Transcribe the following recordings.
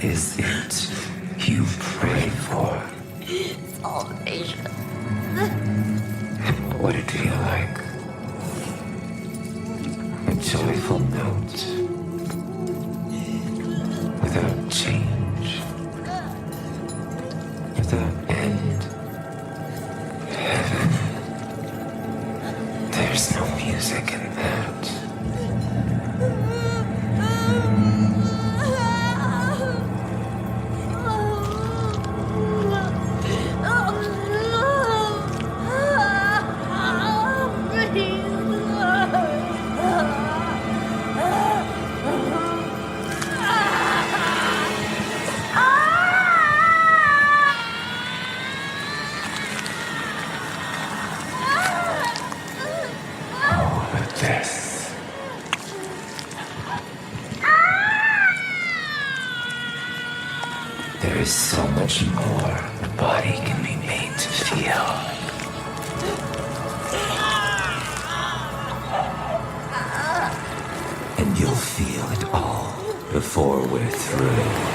is it you pray for? Salvation. And what would it feel like? A joyful note without change, without end. Heaven. There's no music in that. This. There is so much more the body can be made to feel. And you'll feel it all before we're through.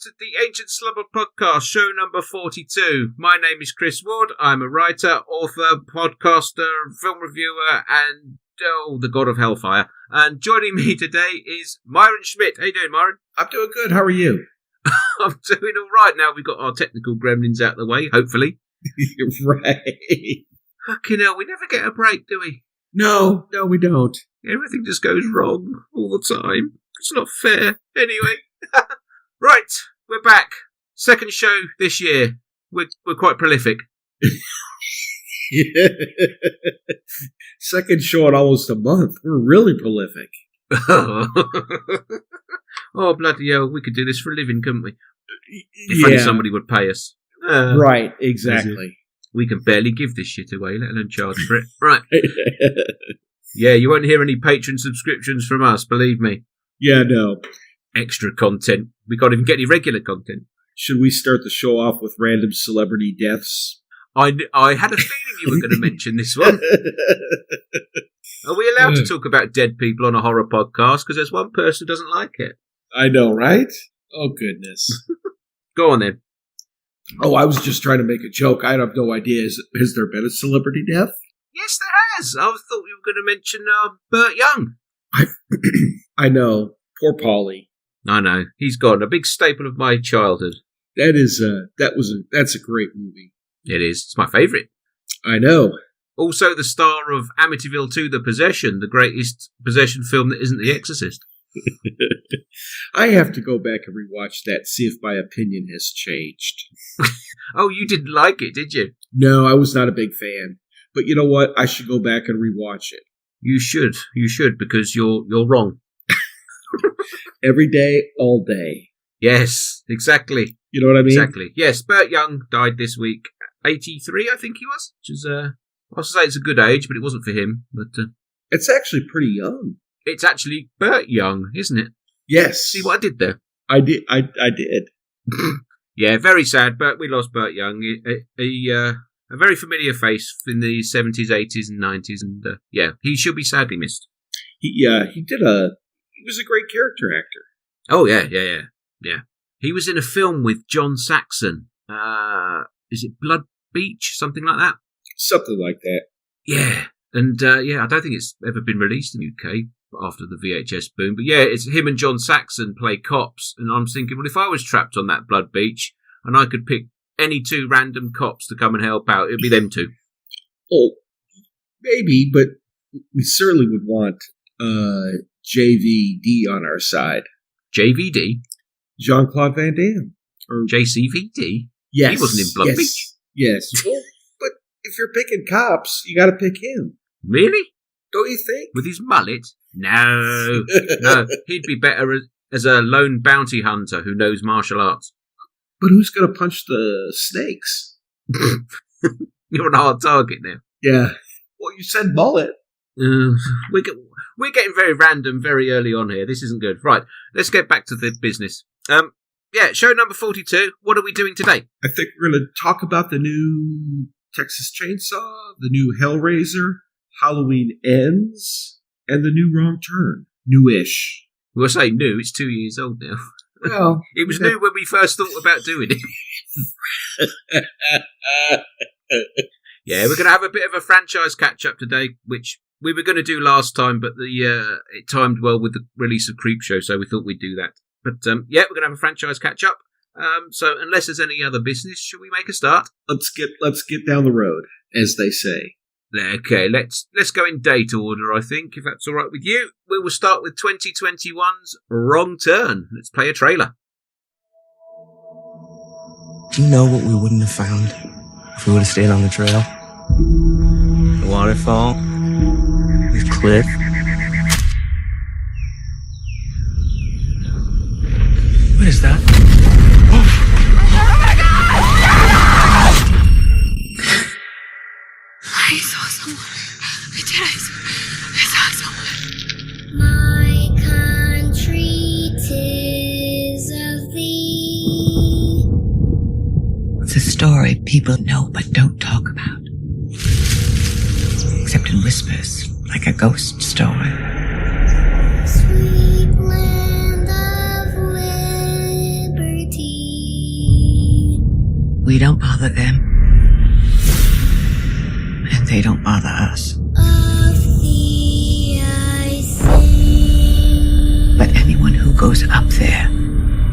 To the Ancient Slumber podcast, show number 42. My name is Chris Ward. I'm a writer, author, podcaster, film reviewer, and the god of hellfire. And joining me today is Myron Schmidt. How you doing, Myron? I'm doing good. How are you? I'm doing all right now. We've got our technical gremlins out of the way, hopefully. Right. Fucking hell, we never get a break, do we? No, we don't. Everything just goes wrong all the time. It's not fair. Anyway. Right, we're back. Second show this year. We're quite prolific. Yeah. Second show in almost a month. We're really prolific. Oh, bloody hell. We could do this for a living, couldn't we? If only somebody would pay us. Right, exactly. We can barely give this shit away, let alone charge for it. Right. Yeah, you won't hear any Patreon subscriptions from us, believe me. Yeah, no. Extra content. We can't even get any regular content. Should we start the show off with random celebrity deaths? I had a feeling you were going to mention this one. Are we allowed to talk about dead people on a horror podcast? Because there's one person who doesn't like it. I know, right? Oh, goodness. Go on, then. Oh, I was just trying to make a joke. I have no idea. Has there been a celebrity death? Yes, there has. I thought you were going to mention Burt Young. I know. Poor Paulie. I know. He's gone. A big staple of my childhood. That's a great movie. It is. It's my favourite. I know. Also the star of Amityville 2, The Possession, the greatest possession film that isn't The Exorcist. I have to go back and rewatch that, see if my opinion has changed. Oh, you didn't like it, did you? No, I was not a big fan. But you know what? I should go back and rewatch it. You should. You should, because you're wrong. Every day, all day. Yes, exactly. You know what I mean? Exactly. Yes, Burt Young died this week. 83, I think he was. Which is, I was to say it's a good age, but it wasn't for him. But it's actually pretty young. It's actually Burt Young, isn't it? Yes. See what I did there? I did. I did. Yeah, very sad. But we lost Burt Young. A very familiar face in the 70s, 80s, and 90s, and yeah, he should be sadly missed. He was a great character actor. Oh yeah. He was in a film with John Saxon. Is it Blood Beach? Something like that? Something like that. Yeah. And I don't think it's ever been released in the UK after the VHS boom. But yeah, it's him and John Saxon play cops. And I'm thinking, well, if I was trapped on that Blood Beach and I could pick any two random cops to come and help out, it'd be them two. Oh, maybe, but we certainly would want JVD on our side. JVD? Jean-Claude Van Damme. Or JCVD? yes, He wasn't in Blood yes, Beach. Yes. Well, but if you're picking cops, you got to pick him. Really? Don't you think? With his mullet? No. No, he'd be better as a lone bounty hunter who knows martial arts. But who's going to punch the snakes? You're on a hard target now. Yeah. Well, you said mullet. We're getting very random very early on here. This isn't good. Right, let's get back to the business. Yeah, show number 42. What are we doing today? I think we're going to talk about the new Texas Chainsaw, the new Hellraiser, Halloween Ends, and the new Wrong Turn. Newish. We'll say new. It's 2 years old now. Well, it was new when we first thought about doing it. Yeah, we're going to have a bit of a franchise catch-up today, which we were going to do last time, but it timed well with the release of Creepshow, so we thought we'd do that. But, yeah, we're going to have a franchise catch-up. So unless there's any other business, should we make a start? Let's get down the road, as they say. Okay, let's go in date order, I think, if that's all right with you. We will start with 2021's Wrong Turn. Let's play a trailer. Do you know what we wouldn't have found if we would have stayed on the trail? The waterfall, the cliff. What is that? I saw someone. I saw someone. My country 'tis of thee. It's a story people know but don't talk about. Except in whispers, like a ghost story. Sweet land of liberty. We don't bother them. And they don't bother us. Of thee I sing. But anyone who goes up there,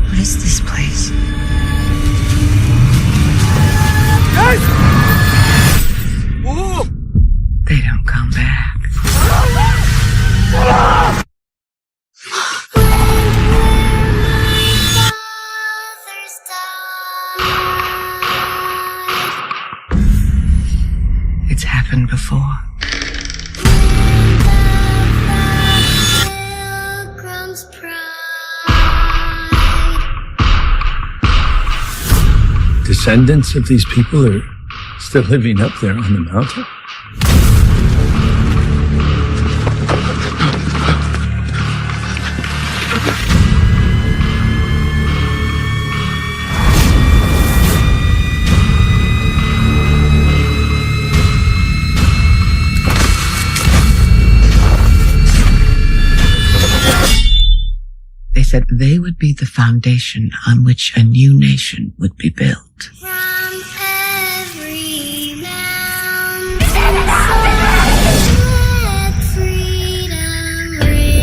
what is this place? Whoa! They don't come back. Fathers died. It's happened before. Pilgrim's pride. Descendants of these people are still living up there on the mountain? They said they would be the foundation on which a new nation would be built. From every mountain let freedom ring.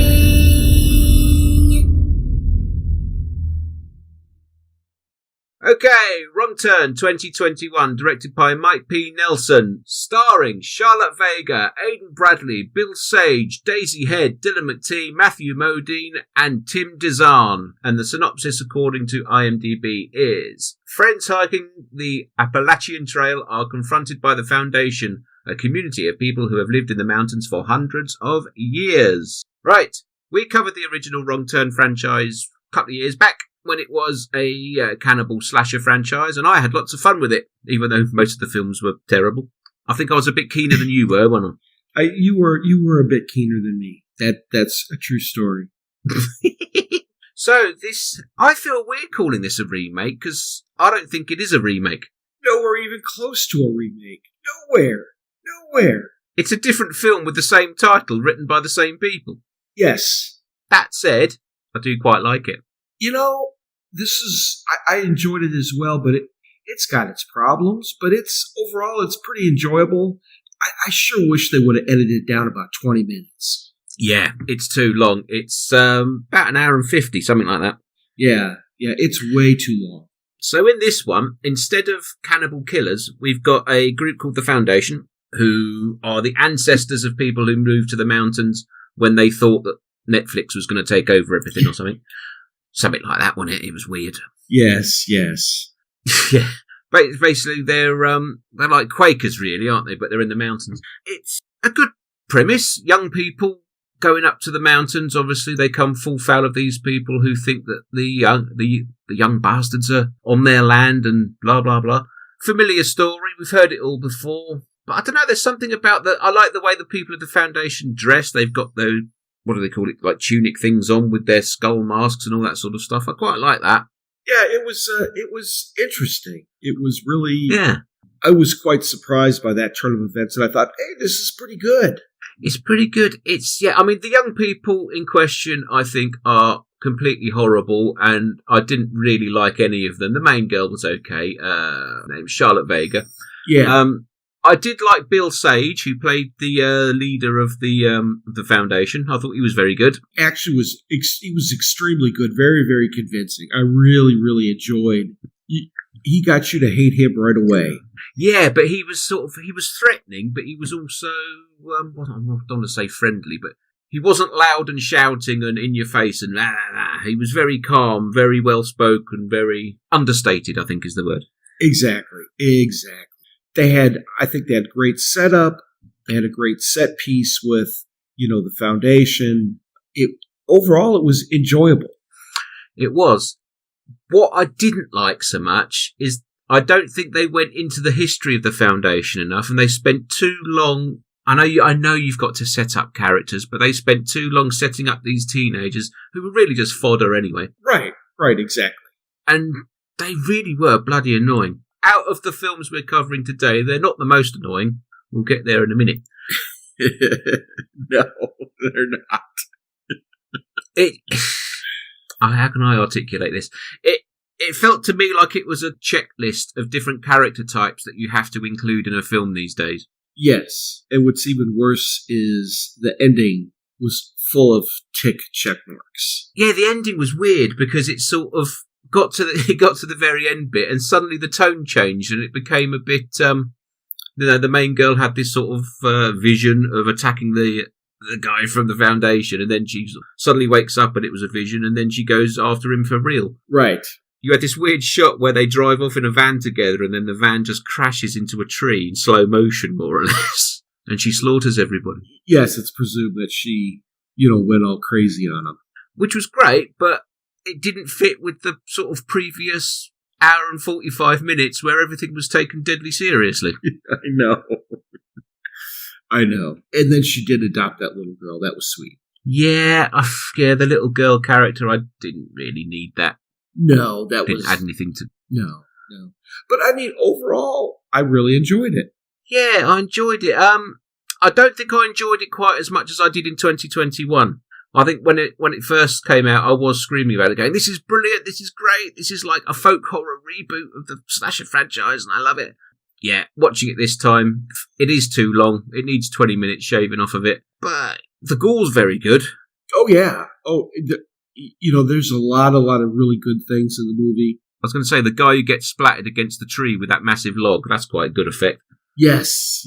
Okay, Wrong Turn 2021, directed by Mike P. Nelson, starring Charlotte Vega, Aidan Bradley, Bill Sage, Daisy Head, Dylan McTee, Matthew Modine, and Tim Dizarn. And the synopsis, according to IMDb, is: friends hiking the Appalachian Trail are confronted by the Foundation, a community of people who have lived in the mountains for hundreds of years. Right, we covered the original Wrong Turn franchise a couple of years back, when it was a cannibal slasher franchise, and I had lots of fun with it, even though most of the films were terrible. I think I was a bit keener than you were, wasn't I? You were a bit keener than me. That's a true story. So I feel weird calling this a remake, because I don't think it is a remake. Nowhere even close to a remake. Nowhere. It's a different film with the same title, written by the same people. Yes. That said, I do quite like it. You know, I enjoyed it as well, but it's got its problems, but overall it's pretty enjoyable. I sure wish they would have edited it down about 20 minutes. Yeah, it's too long. It's about an hour and 50, something like that. Yeah, it's way too long. So in this one, instead of cannibal killers, we've got a group called the Foundation, who are the ancestors of people who moved to the mountains when they thought that Netflix was going to take over everything or something. something like that, wasn't it? It was weird. Yes. Yeah. Basically, they're like Quakers, really, aren't they? But they're in the mountains. It's a good premise. Young people going up to the mountains. Obviously, they come full foul of these people who think that the young bastards are on their land and blah blah blah. Familiar story. We've heard it all before. But I don't know. There's something about that. I like the way the people of the Foundation dress. They've got those, what do they call it? Like tunic things on with their skull masks and all that sort of stuff. I quite like that. Yeah, it was interesting. It was really, Yeah. I was quite surprised by that turn of events, and I thought, hey, this is pretty good. It's pretty good. I mean, the young people in question, I think, are completely horrible, and I didn't really like any of them. The main girl was okay. Named Charlotte Vega. Yeah. I did like Bill Sage, who played the leader of the Foundation. I thought he was very good. Actually, he was extremely good, very, very convincing. I really, really enjoyed. He got you to hate him right away. Yeah, but he was threatening, but he was also, I don't want to say friendly, but he wasn't loud and shouting and in your face and he was very calm, very well spoken, very understated, I think is the word. Exactly. I think they had great setup. They had a great set piece with, the Foundation. Overall, it was enjoyable. It was. What I didn't like so much is I don't think they went into the history of the Foundation enough, and they spent too long. I know you've got to set up characters, but they spent too long setting up these teenagers who were really just fodder anyway. Right, exactly. And they really were bloody annoying. Out of the films we're covering today, they're not the most annoying. We'll get there in a minute. No, they're not. How can I articulate this? It felt to me like it was a checklist of different character types that you have to include in a film these days. Yes, and what's even worse is the ending was full of tick check marks. Yeah, the ending was weird because it sort of got to the very end bit, and suddenly the tone changed, and it became a bit. The main girl had this sort of vision of attacking the guy from the Foundation, and then she suddenly wakes up and it was a vision, and then she goes after him for real. Right. You had this weird shot where they drive off in a van together, and then the van just crashes into a tree in slow motion, more or less, and she slaughters everybody. Yes, it's presumed that she, went all crazy on him. Which was great, but it didn't fit with the sort of previous hour and 45 minutes where everything was taken deadly seriously. I know. And then she did adopt that little girl. That was sweet. Yeah, the little girl character, I didn't really need that. No, didn't add anything to... No. But, overall, I really enjoyed it. Yeah, I enjoyed it. I don't think I enjoyed it quite as much as I did in 2021. I think when it first came out, I was screaming about it, going, "This is brilliant! This is great! This is like a folk horror reboot of the slasher franchise, and I love it." Yeah, watching it this time, it is too long. It needs 20 minutes shaving off of it, but the gore's very good. Oh yeah. There's a lot of really good things in the movie. I was going to say the guy who gets splattered against the tree with that massive log. That's quite a good effect. Yes.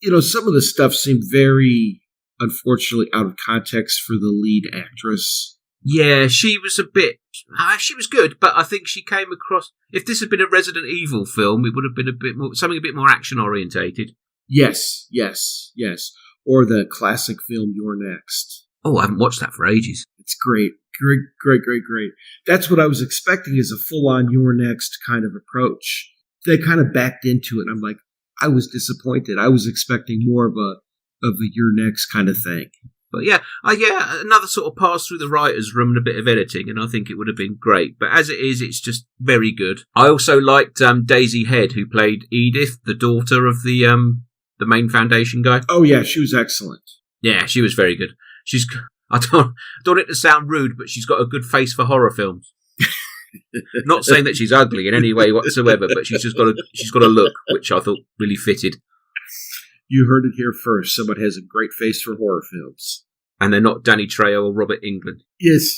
Some of the stuff seemed very, unfortunately, out of context for the lead actress. Yeah, she was she was good, but I think she came across, if this had been a Resident Evil film, it would have been something a bit more action orientated. Yes. Or the classic film You're Next. Oh, I haven't watched that for ages. It's great. Great. That's what I was expecting, is a full-on You're Next kind of approach. They kind of backed into it. I'm like, I was disappointed. I was expecting more of a You're Next kind of thing. But yeah, another sort of pass through the writer's room and a bit of editing, and I think it would have been great. But as it is, it's just very good. I also liked Daisy Head, who played Edith, the daughter of the main Foundation guy. Oh yeah, she was excellent. Yeah, she was very good. I don't want it to sound rude, but she's got a good face for horror films. Not saying that she's ugly in any way whatsoever, but she's got a look which I thought really fitted. You heard it here first. Someone has a great face for horror films. And they're not Danny Trejo or Robert Englund. Yes.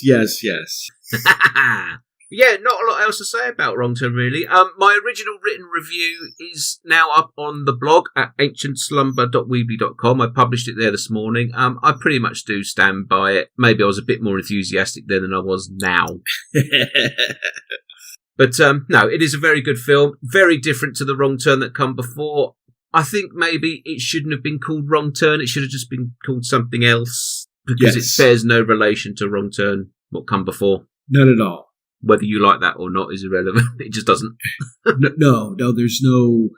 Yeah, not a lot else to say about Wrong Turn, really. My original written review is now up on the blog at ancientslumber.weebly.com. I published it there this morning. I pretty much do stand by it. Maybe I was a bit more enthusiastic then than I was now. But no, it is a very good film. Very different to the Wrong Turn that come before. I think maybe it shouldn't have been called Wrong Turn. It should have just been called something else because it bears no relation to Wrong Turn, what come before. None at all. Whether you like that or not is irrelevant. It just doesn't. No. There's no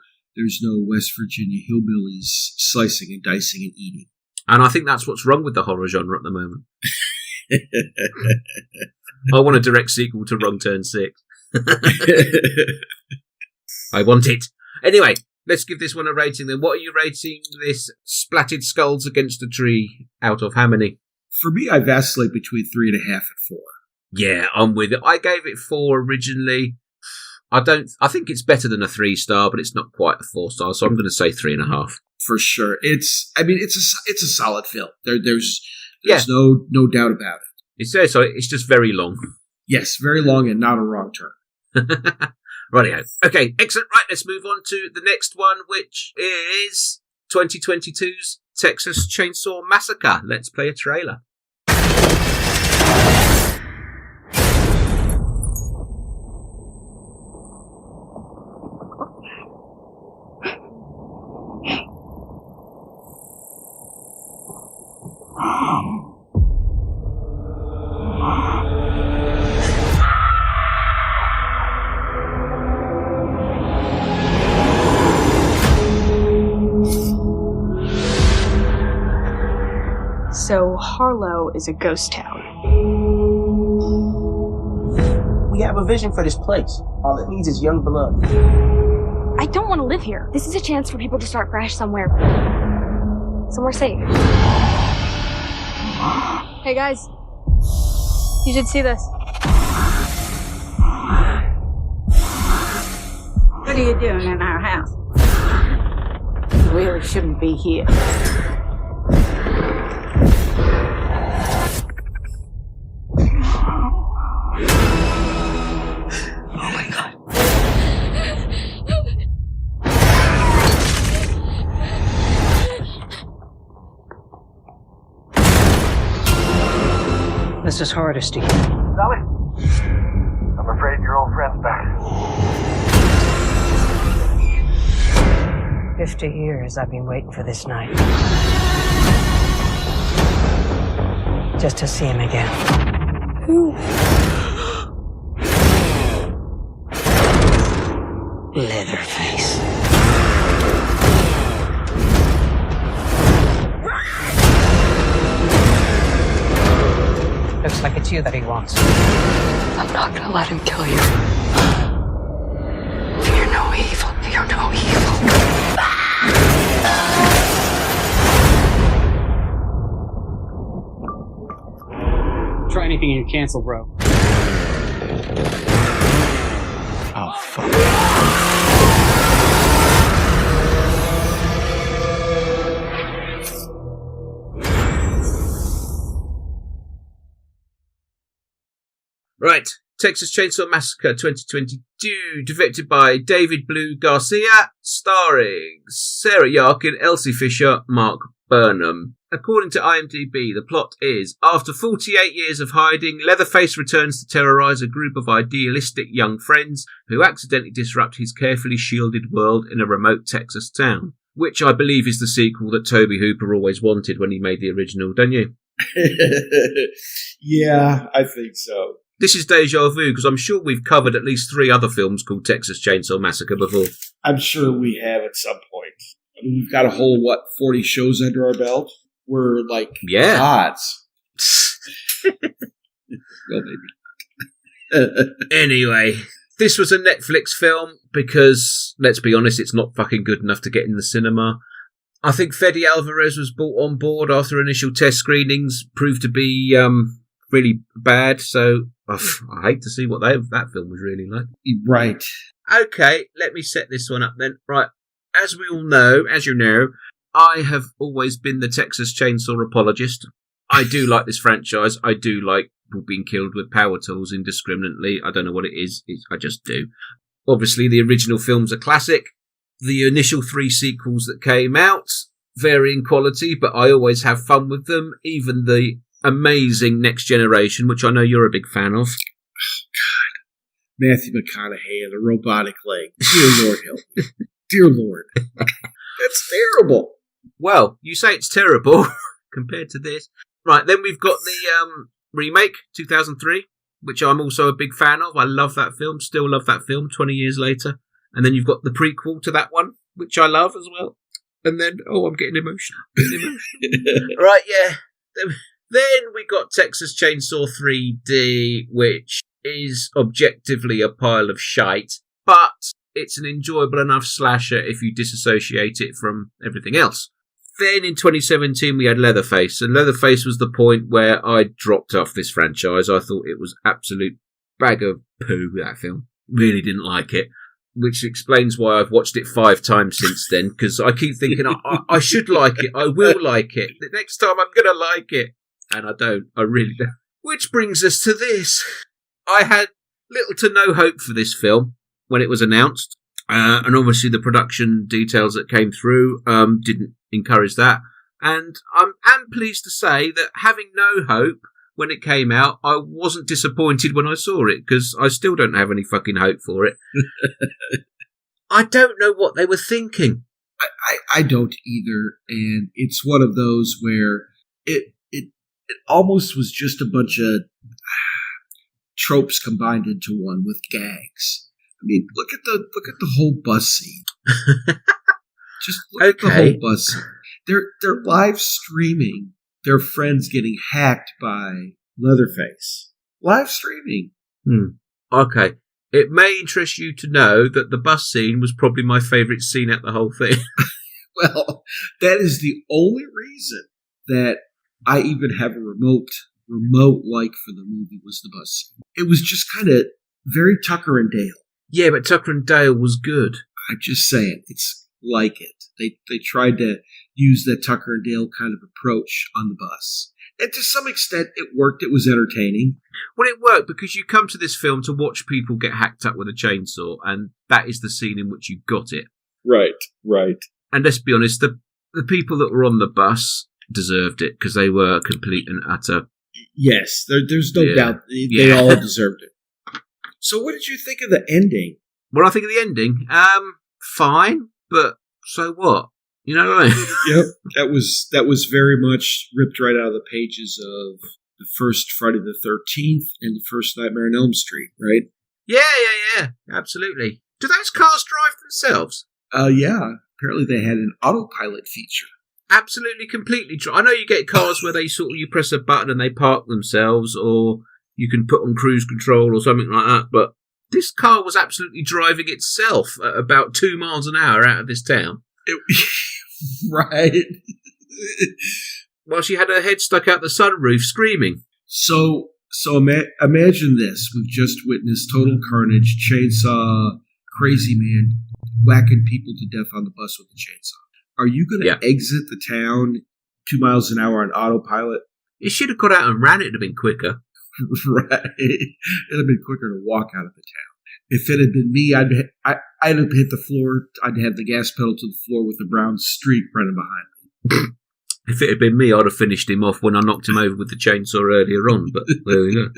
West Virginia hillbillies slicing and dicing and eating. And I think that's what's wrong with the horror genre at the moment. I want a direct sequel to Wrong Turn 6. I want it. Anyway, let's give this one a rating then. What are you rating this Splatted Skulls Against a Tree out of how many? For me, I vacillate between 3.5 and 4. Yeah, I'm with it. I gave it 4 originally. I think it's better than a 3-star, but it's not quite a 4-star, so I'm going to say 3.5. For sure. It's a solid film. There's no doubt about it. It's there, so it's just very long. Yes, very long and not a wrong turn. Rightio. Okay, excellent. Right, let's move on to the next one, which is 2022's Texas Chainsaw Massacre. Let's play a trailer. So Harlow is a ghost town. We have a vision for this place. All it needs is young blood. I don't want to live here. This is a chance for people to start fresh somewhere safe. Hey guys, you should see this. What are you doing in our house? You really shouldn't be here. This is Hardesty. Sally, I'm afraid your old friend's back. 50 years I've been waiting for this night. Just to see him again. Who? Leatherface. Looks like it's you that he wants. I'm not gonna let him kill you. Fear no evil. Fear no evil. Try anything and you cancel, bro. Oh, fuck. Right, Texas Chainsaw Massacre 2022, directed by David Blue Garcia, starring Sarah Yarkin, Elsie Fisher, Mark Burnham. According to IMDb, the plot is, after 48 years of hiding, Leatherface returns to terrorise a group of idealistic young friends who accidentally disrupt his carefully shielded world in a remote Texas town. Which I believe is the sequel that Tobe Hooper always wanted when he made the original, don't you? Yeah, I think so. This is deja vu, because I'm sure we've covered at least 3 other films called Texas Chainsaw Massacre before. I'm sure we have at some point. I mean, we've got a whole, 40 shows under our belt? We're like gods. Well, maybe. Anyway, this was a Netflix film because, let's be honest, it's not fucking good enough to get in the cinema. I think Fede Alvarez was brought on board after initial test screenings proved to be really bad, so I hate to see what that film was really like. Right. Okay, let me set this one up then. Right, as we all know, as you know, I have always been the Texas Chainsaw apologist. I do like this franchise. I do like people being killed with power tools indiscriminately. I don't know what it is. I just do. Obviously, the original film's a classic. The initial 3 sequels that came out vary in quality, but I always have fun with them. Even the amazing Next Generation, which I know you're a big fan of. Matthew McConaughey and a robotic leg. Dear Lord help me. Dear Lord. That's terrible. Well, you say it's terrible compared to this. Right, then we've got the remake, 2003, which I'm also a big fan of. I love that film, still love that film 20 years later. And then you've got the prequel to that one, which I love as well. And then, I'm getting emotional. Right, yeah. Then we got Texas Chainsaw 3D, which is objectively a pile of shite, but it's an enjoyable enough slasher if you disassociate it from everything else. Then in 2017 we had Leatherface, and Leatherface was the point where I dropped off this franchise. I thought it was absolute bag of poo, that film. Really didn't like it, which explains why I've watched it 5 times since then, because I keep thinking I should like it, I will like it, the next time I'm going to like it, and I don't, I really don't. Which brings us to this. I had little to no hope for this film when it was announced, and obviously the production details that came through didn't encourage that. And I'm pleased to say that having no hope when it came out, I wasn't disappointed when I saw it, because I still don't have any fucking hope for it. I don't know what they were thinking. I don't either, and it's one of those where it almost was just a bunch of tropes combined into one with gags. I mean, look at the whole bus scene. Just look at the whole bus scene. They're live streaming their friends getting hacked by Leatherface. Live streaming. Okay. It may interest you to know that the bus scene was probably my favourite scene out the whole thing. Well, that is the only reason that I even have a remote like for the movie was the bus scene. It was just kind of very Tucker and Dale. Yeah, but Tucker and Dale was good. I'm just saying, it's like it. They tried to use that Tucker and Dale kind of approach on the bus. And to some extent, it worked. It was entertaining. Well, it worked because you come to this film to watch people get hacked up with a chainsaw, and that is the scene in which you got it. Right. And let's be honest, the people that were on the bus deserved it, because they were complete and utter. Yes, there's no doubt. They all deserved it. So what did you think of the ending? What I think of the ending? Fine, but so what? You know what I mean? Yep, that was very much ripped right out of the pages of the first Friday the 13th and the first Nightmare on Elm Street, right? Yeah, absolutely. Do those cars drive themselves? Yeah. Apparently they had an autopilot feature. Absolutely, completely. I know you get cars where they you press a button and they park themselves, or you can put on cruise control or something like that, but this car was absolutely driving itself at about 2 miles an hour out of this town. Right. While she had her head stuck out the sunroof screaming. So imagine this. We've just witnessed total carnage, chainsaw, crazy man whacking people to death on the bus with a chainsaw. Are you going to exit the town 2 miles an hour on autopilot? You should have got out and ran. It would have been quicker. Right. It'd have been quicker to walk out of the town. If it had been me, I'd have hit the floor. I'd have the gas pedal to the floor with the brown streak running behind me. If it had been me, I'd have finished him off when I knocked him over with the chainsaw earlier on, but there we go.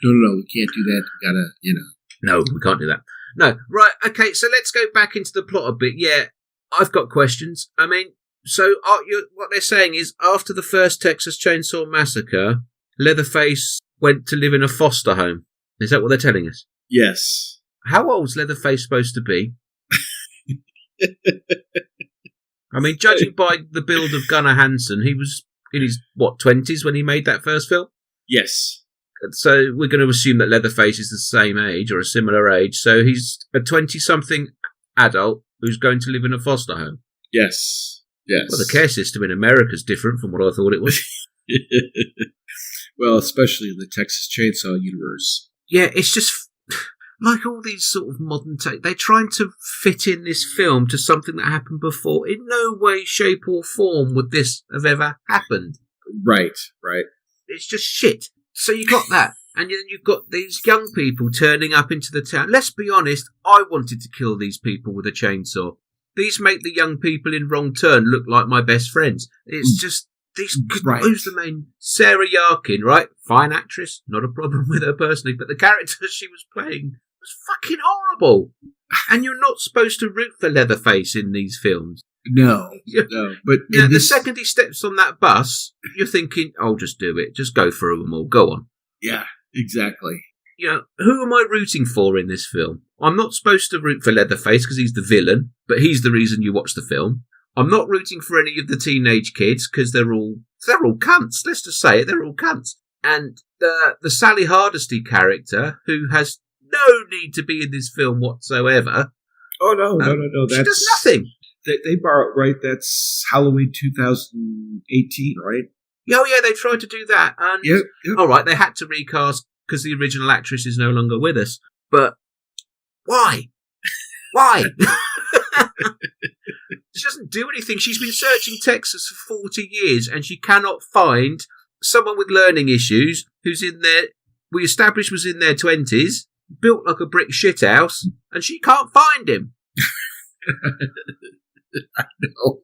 No, we can't do that. We gotta, No, we can't do that. No, right, okay, so let's go back into the plot a bit. Yeah, I've got questions. I mean, so what they're saying is, after the first Texas Chainsaw Massacre, Leatherface went to live in a foster home. Is that what they're telling us? Yes. How old's Leatherface supposed to be? I mean, judging by the build of Gunnar Hansen, he was in his, 20s when he made that first film? Yes. So we're going to assume that Leatherface is the same age or a similar age. So he's a 20-something adult who's going to live in a foster home. Yes. Well, the care system in America is different from what I thought it was. Well, especially in the Texas Chainsaw universe. Yeah, it's just like all these sort of modern they're trying to fit in this film to something that happened before. In no way, shape or form would this have ever happened. Right. It's just shit. So you got that. And then you've got these young people turning up into the town. Let's be honest, I wanted to kill these people with a chainsaw. These make the young people in Wrong Turn look like my best friends. It's just, Right. Who's the main? Sarah Yarkin, right? Fine actress, not a problem with her personally, but the character she was playing was fucking horrible. And you're not supposed to root for Leatherface in these films. No. But the second he steps on that bus, you're thinking, "Oh, just do it. Just go through them all. Go on." Yeah, exactly. Who am I rooting for in this film? I'm not supposed to root for Leatherface because he's the villain, but he's the reason you watch the film. I'm not rooting for any of the teenage kids because they're all cunts. Let's just say it, they're all cunts. And the Sally Hardesty character, who has no need to be in this film whatsoever. Oh no! She does nothing. They borrowed, right? That's Halloween 2018, right? Oh yeah, they tried to do that. And Yep. all right, they had to recast because the original actress is no longer with us. But why? Why? She doesn't do anything. She's been searching Texas for 40 years and she cannot find someone with learning issues who's in their, we established was in their 20s, built like a brick shithouse, and she can't find him. I know.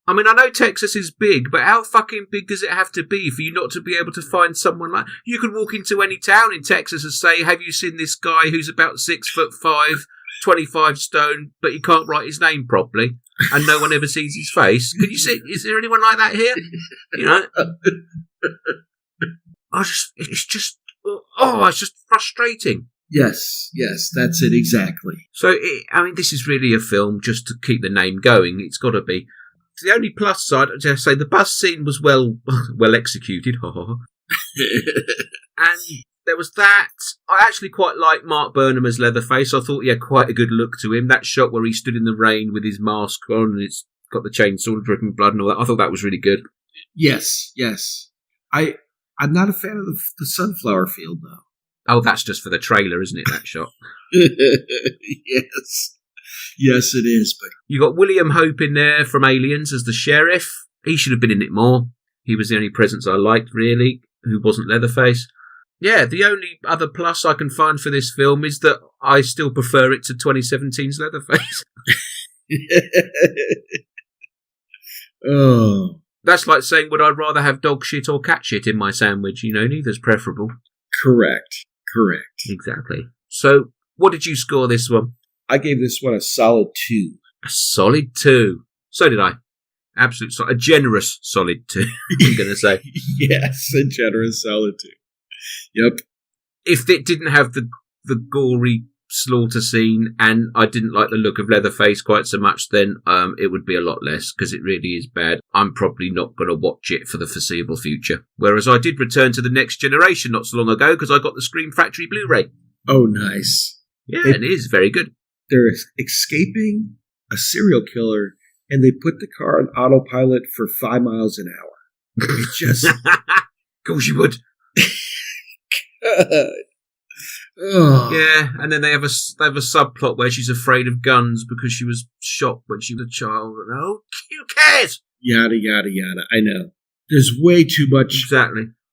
I mean, I know Texas is big, but how fucking big does it have to be for you not to be able to find someone like... You could walk into any town in Texas and say, have you seen this guy who's about 6'5", 25 stone, but he can't write his name properly, and no one ever sees his face? Could you see? Is there anyone like that here? It's just frustrating. Yes, that's it exactly. So, this is really a film just to keep the name going. It's got to be. The only plus side, I say, the bus scene was well executed. And there was that. I actually quite like Mark Burnham as Leatherface. I thought he had quite a good look to him. That shot where he stood in the rain with his mask on and it's got the chainsaw dripping blood and all that. I thought that was really good. Yes. I'm not a fan of the sunflower field, though. Oh, that's just for the trailer, isn't it, that shot? Yes, it is. But you got William Hope in there from Aliens as the sheriff. He should have been in it more. He was the only presence I liked, really, who wasn't Leatherface. Yeah, the only other plus I can find for this film is that I still prefer it to 2017's Leatherface. Oh. That's like saying, would I rather have dog shit or cat shit in my sandwich? Neither's preferable. Correct. Exactly. So, what did you score this one? I gave this one a solid 2. A solid 2. So did I. A generous solid 2, I'm going to say. Yes, a generous solid 2. Yep. If it didn't have the gory slaughter scene and I didn't like the look of Leatherface quite so much, then it would be a lot less, because it really is bad. I'm probably not going to watch it for the foreseeable future. Whereas I did return to The Next Generation not so long ago because I got the Scream Factory Blu-ray. Oh, nice. Yeah, it is very good. They're escaping a serial killer and they put the car on autopilot for 5 miles an hour. It just... Of course you would. Oh. Yeah, and then they have a subplot where she's afraid of guns because she was shot when she was a child. And who cares? Yada, yada, yada. I know. There's way too much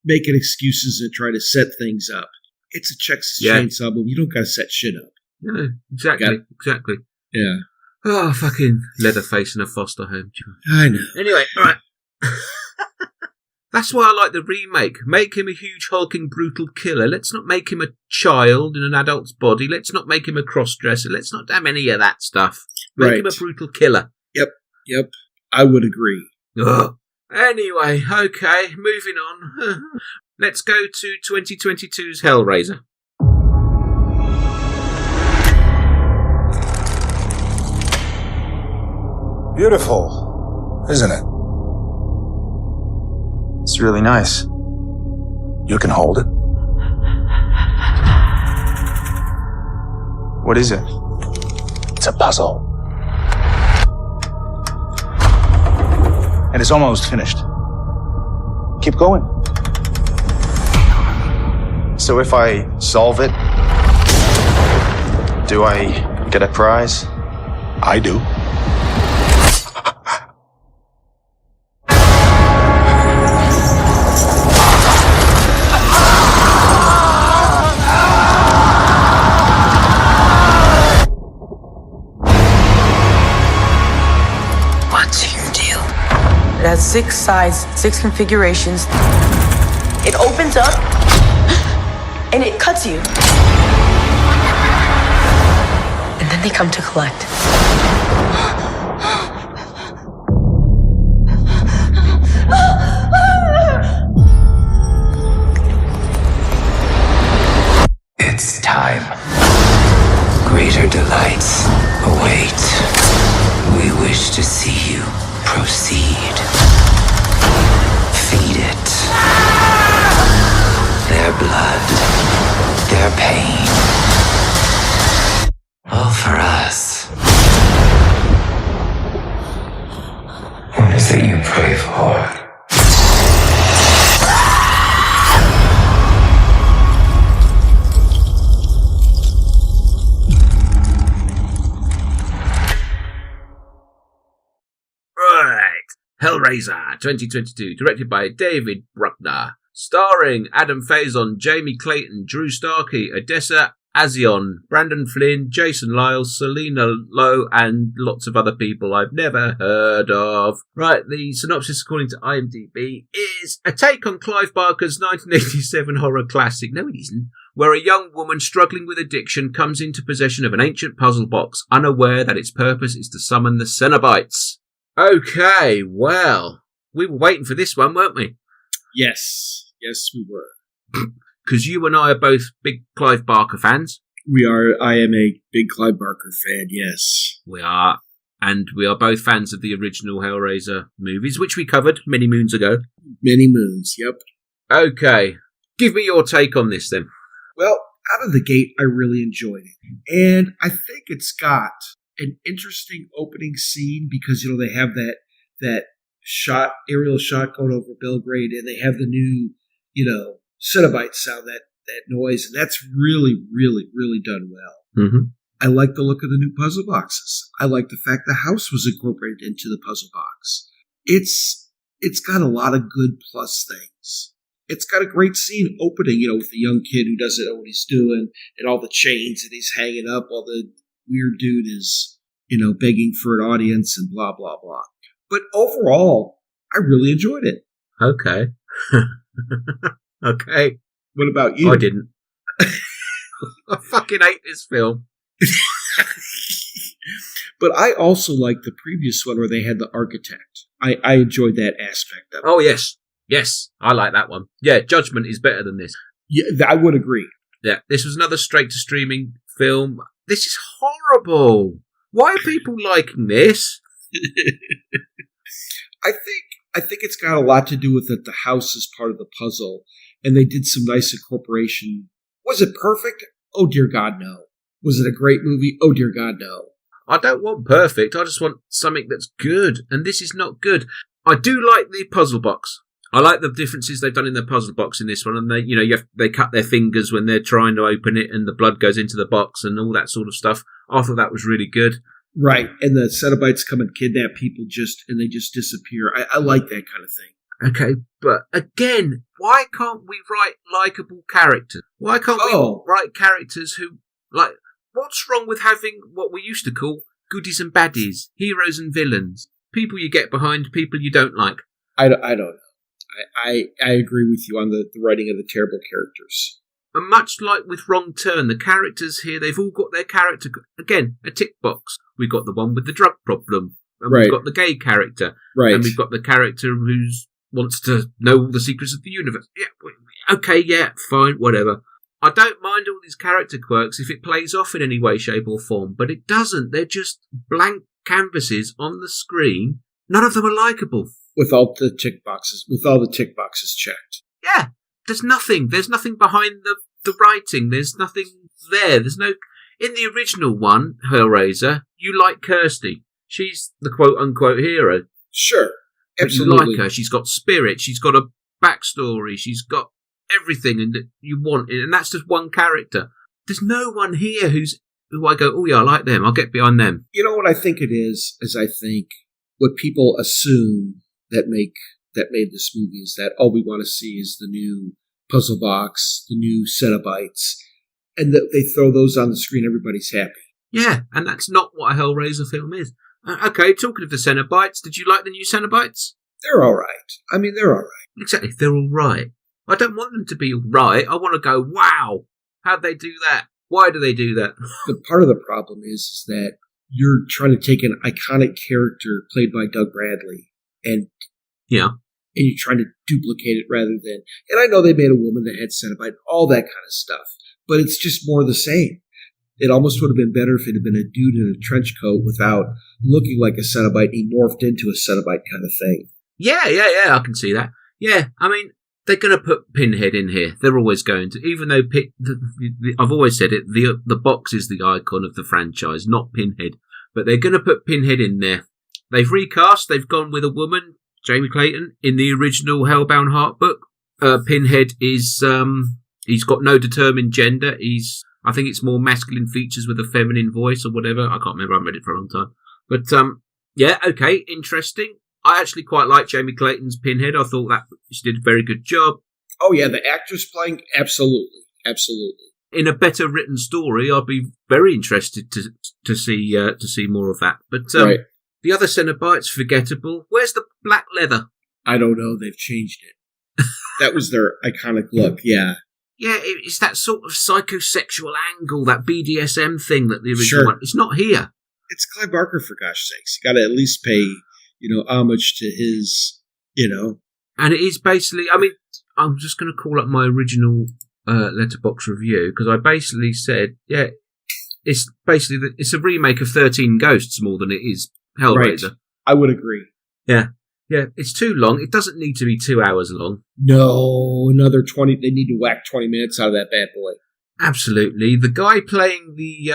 making excuses and trying to set things up. It's a Texas Chainsaw movie. You don't got to set shit up. No, exactly. Yeah. Oh, fucking Leatherface in a foster home. I know. Anyway, all right. That's why I like the remake. Make him a huge, hulking, brutal killer. Let's not make him a child in an adult's body. Let's not make him a cross-dresser. Let's not have any of that stuff. Make him a brutal killer. Yep. I would agree. Ugh. Anyway, okay, moving on. Let's go to 2022's Hellraiser. Beautiful, isn't it? It's really nice. You can hold it. What is it? It's a puzzle. And it's almost finished. Keep going. So if I solve it, do I get a prize? I do. 6 sides, 6 configurations. It opens up and it cuts you. And then they come to collect. It's time. Greater delights await. We wish to see you proceed. Feed it. Their blood, their pain. All for us. What is it you pray for? Hellraiser 2022, directed by David Bruckner, starring Adam Faison, Jamie Clayton, Drew Starkey, Odessa Azion, Brandon Flynn, Jason Lyles, Selena Lowe, and lots of other people I've never heard of. Right, the synopsis according to IMDb is a take on Clive Barker's 1987 horror classic, no it isn't, where a young woman struggling with addiction comes into possession of an ancient puzzle box, unaware that its purpose is to summon the Cenobites. Okay, well, we were waiting for this one, weren't we? Yes, we were. Because you and I are both big Clive Barker fans. We are. I am a big Clive Barker fan, yes. We are. And we are both fans of the original Hellraiser movies, which we covered many moons ago. Many moons, yep. Okay, give me your take on this then. Well, out of the gate, I really enjoyed it. And I think it's got an interesting opening scene because, they have that shot, aerial shot going over Belgrade, and they have the new, Cenobite sound, that noise, and that's really, really, really done well. Mm-hmm. I like the look of the new puzzle boxes. I like the fact the house was incorporated into the puzzle box. It's got a lot of good plus things. It's got a great scene opening, with the young kid who doesn't know what he's doing, and all the chains that he's hanging up while the weird dude is, begging for an audience and blah, blah, blah. But overall, I really enjoyed it. Okay. Okay. What about you? I didn't. I fucking hate this film. But I also like the previous one where they had the architect. I enjoyed that aspect of it. Oh, yes. Yes, I like that one. Yeah, Judgment is better than this. Yeah, I would agree. Yeah, this was another straight-to-streaming film. This is horrible. Why are people liking this? I think it's got a lot to do with that the house is part of the puzzle, and they did some nice incorporation. Was it perfect? Oh, dear God, no. Was it a great movie? Oh, dear God, no. I don't want perfect. I just want something that's good, and this is not good. I do like the puzzle box. I like the differences they've done in the puzzle box in this one, and they cut their fingers when they're trying to open it, and the blood goes into the box and all that sort of stuff. I thought that was really good. Right, and the Cenobites come and kidnap people and they just disappear. I like that kind of thing. Okay, but again, why can't we write likeable characters? Why can't we write characters who, what's wrong with having what we used to call goodies and baddies, heroes and villains, people you get behind, people you don't like? I don't know. I agree with you on the writing of the terrible characters. And much like with Wrong Turn, the characters here, they've all got their character, again, a tick box. We've got the one with the drug problem, and we've got the gay character, and we've got the character who wants to know all the secrets of the universe. Yeah, okay, yeah, fine, whatever. I don't mind all these character quirks if it plays off in any way, shape or form, but it doesn't. They're just blank canvases on the screen. None of them are likeable. With all the tick boxes checked. Yeah, there's nothing. There's nothing behind the writing. There's nothing there. There's no... In the original one, Hellraiser, you like Kirsty. She's the quote-unquote hero. Sure, absolutely. But you like her. She's got spirit. She's got a backstory. She's got everything that you want. And that's just one character. There's no one here who I go, oh yeah, I like them. I'll get behind them. You know what I think it is I think what people assume that made this movie is that all we want to see is the new puzzle box, the new Cenobites, and that they throw those on the screen, everybody's happy. Yeah, and that's not what a Hellraiser film is. Okay, talking of the Cenobites, did you like the new Cenobites? They're all right. I mean, they're all right. Exactly, they're all right. I don't want them to be all right. I want to go, wow, how'd they do that? Why do they do that? The part of the problem is that you're trying to take an iconic character played by Doug Bradley and you're trying to duplicate it rather than. And I know they made a woman that had Cenobite, all that kind of stuff, but it's just more the same. It almost would have been better if it had been a dude in a trench coat without looking like a Cenobite. He morphed into a Cenobite kind of thing. Yeah, I can see that. Yeah, I mean, they're going to put Pinhead in here. They're always going to, even though I've always said it, the box is the icon of the franchise, not Pinhead. But they're going to put Pinhead in there. They've recast, they've gone with a woman, Jamie Clayton, in the original Hellbound Heart book. Pinhead is, he's got no determined gender. I think it's more masculine features with a feminine voice or whatever. I can't remember, I haven't read it for a long time. But, yeah, okay, interesting. I actually quite like Jamie Clayton's Pinhead. I thought that she did a very good job. Oh, yeah, the actress playing? Absolutely. In a better written story, I'd be very interested to see more of that. But The other Cenobites, forgettable. Where's the black leather? I don't know. They've changed it. That was their iconic look, yeah. Yeah, it's that sort of psychosexual angle, that BDSM thing that the original one. It's not here. It's Clive Barker, for gosh sakes. You got to at least pay, homage to his, And it is basically, I mean, I'm just going to call up my original Letterboxd review, because I basically said, yeah, it's basically, it's a remake of 13 Ghosts more than it is Hellraiser. Right. I would agree. Yeah, it's too long. It doesn't need to be 2 hours long. No, another 20, they need to whack 20 minutes out of that bad boy. Absolutely. The guy playing the,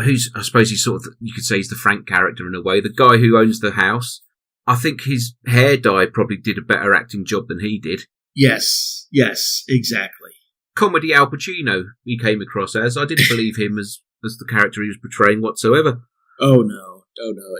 who's, I suppose he's sort of, you could say he's the Frank character in a way, the guy who owns the house, I think his hair dye probably did a better acting job than he did. Yes, exactly. Comedy Al Pacino he came across as. I didn't believe him as the character he was portraying whatsoever. Oh no.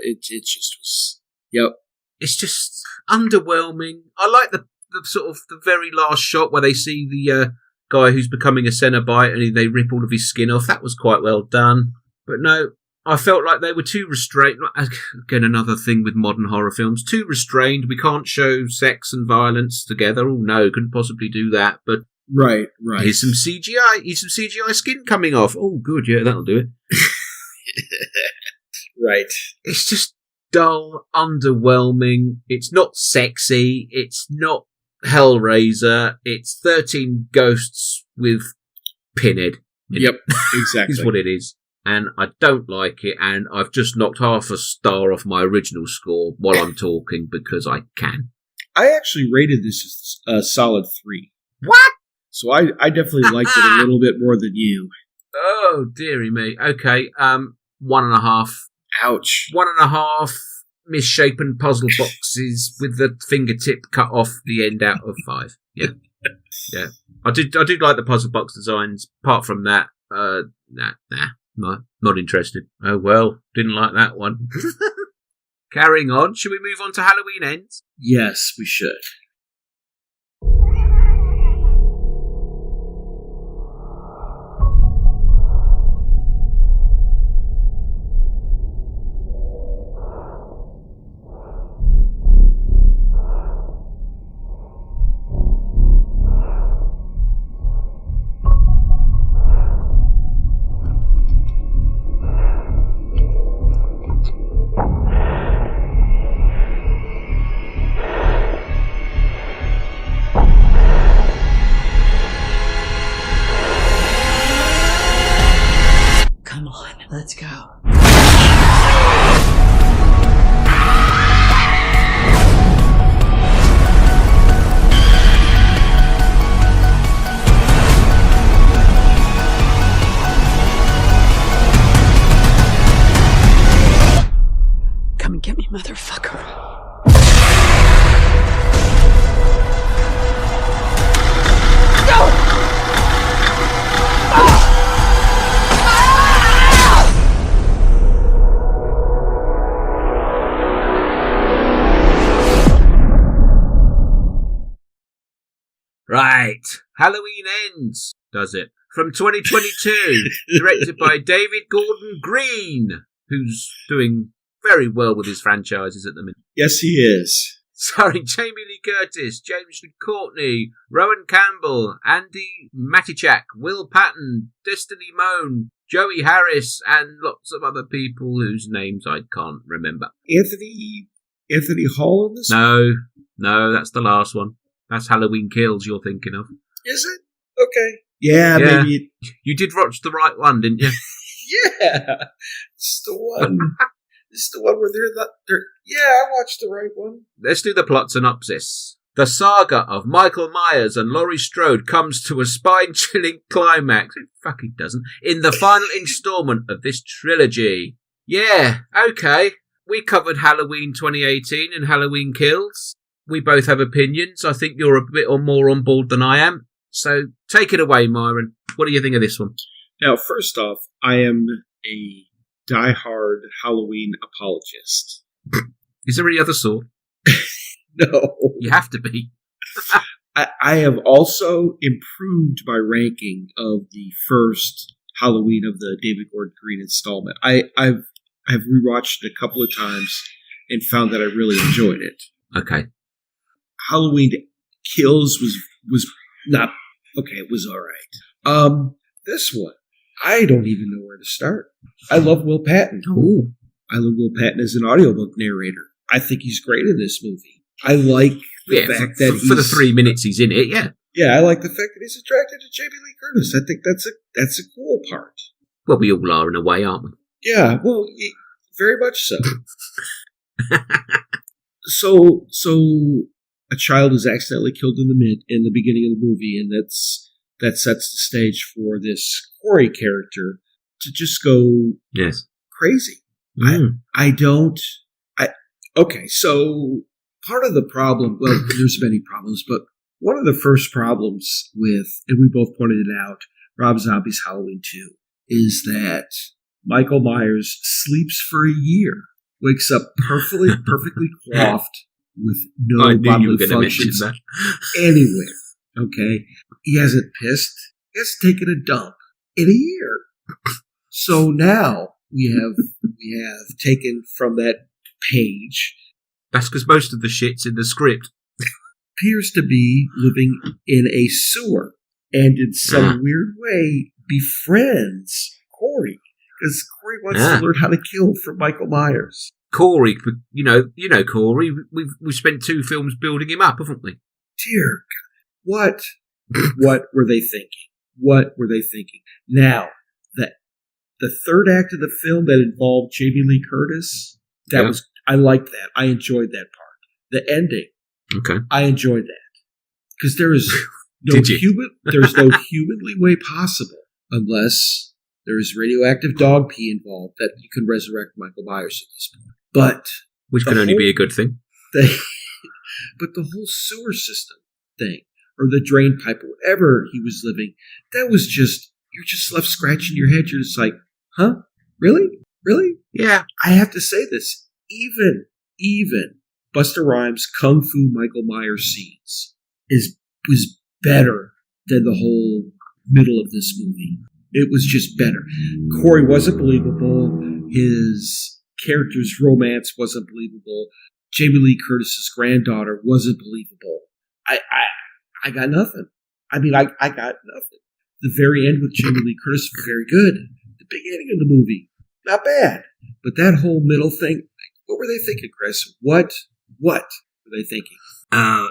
It just was, yep. It's just underwhelming. I like the sort of the very last shot where they see the guy who's becoming a Cenobite and they rip all of his skin off. That was quite well done. But no, I felt like they were too restrained. Again, another thing with modern horror films. Too restrained. We can't show sex and violence together. Oh no, couldn't possibly do that. But right. Here's some CGI. Here's some CGI skin coming off. Oh, good. Yeah, that'll do it. Right. It's just dull, underwhelming. It's not sexy. It's not Hellraiser. It's 13 Ghosts with Pinhead. Yep, exactly. Is what it is. And I don't like it, and I've just knocked half a star off my original score while I'm talking because I can. I actually rated this a solid 3. What? So I definitely liked it a little bit more than you. Oh, dearie me. Okay, 1.5. Ouch. 1.5 misshapen puzzle boxes with the fingertip cut off the end out of 5. Yeah. Yeah. I did like the puzzle box designs. Apart from that, not interested. Oh well, didn't like that one. Carrying on, should we move on to Halloween Ends? Yes, we should. Let's go. Come and get me, motherfucker. Right. Halloween Ends, does it? From 2022, directed by David Gordon Green, who's doing very well with his franchises at the minute. Yes, he is. Starring Jamie Lee Curtis, James Courtney, Rowan Campbell, Andy Matichak, Will Patton, Destiny Moan, Joey Harris, and lots of other people whose names I can't remember. Anthony Hall in this? No, that's the last one. That's Halloween Kills you're thinking of. Is it? Okay. Yeah. Maybe. You did watch the right one, didn't you? Yeah. It's the one. It's the one where they're. Yeah, I watched the right one. Let's do the plot synopsis. The saga of Michael Myers and Laurie Strode comes to a spine-chilling climax. It fucking doesn't. In the final installment of this trilogy. Yeah, okay. We covered Halloween 2018 and Halloween Kills. We both have opinions. I think you're a bit or more on board than I am. So take it away, Myron. What do you think of this one? Now, first off, I am a diehard Halloween apologist. Is there any other sort? No. You have to be. I have also improved my ranking of the first Halloween of the David Gordon Green installment. I've rewatched it a couple of times and found that I really enjoyed it. Okay. Halloween Kills was not okay. It was all right. This one, I don't even know where to start. I love Will Patton. Ooh. I love Will Patton as an audiobook narrator. I think he's great in this movie. I like the fact that for the 3 minutes he's in it, yeah. Yeah, I like the fact that he's attracted to Jamie Lee Curtis. I think that's a cool part. Well, we all are in a way, aren't we? Yeah, well, very much so. So a child is accidentally killed in the beginning of the movie, and that sets the stage for this Corey character to just go crazy. Okay, so part of the problem, well, there's many problems, but one of the first problems with, and we both pointed it out, Rob Zombie's Halloween 2, is that Michael Myers sleeps for a year, wakes up perfectly coiffed with no bodily functions anywhere. Okay, he hasn't pissed. He hasn't taken a dump in a year. So now we have taken from that page. That's because most of the shit's in the script. Appears to be living in a sewer and in some weird way befriends Corey because Corey wants to learn how to kill from Michael Myers. Corey, you know Corey. We've spent 2 films building him up, haven't we? Dear God, what were they thinking? What were they thinking? Now, the third act of the film that involved Jamie Lee Curtis, I liked that. I enjoyed that part. The ending, I enjoyed that because there is there's no humanly way possible unless there is radioactive dog pee involved that you can resurrect Michael Myers at this point. But which can only be a good thing. But the whole sewer system thing, or the drain pipe, or whatever he was living, that was just, you're just left scratching your head. You're just like, huh? Really? Yeah. I have to say this. Even Busta Rhymes' Kung Fu Michael Myers scenes was better than the whole middle of this movie. It was just better. Corey wasn't believable. His character's romance wasn't believable. Jamie Lee Curtis's granddaughter wasn't believable. I got nothing. I mean, I got nothing. The very end with Jamie Lee Curtis was very good. The beginning of the movie, not bad. But that whole middle thing, what were they thinking, Chris? What were they thinking?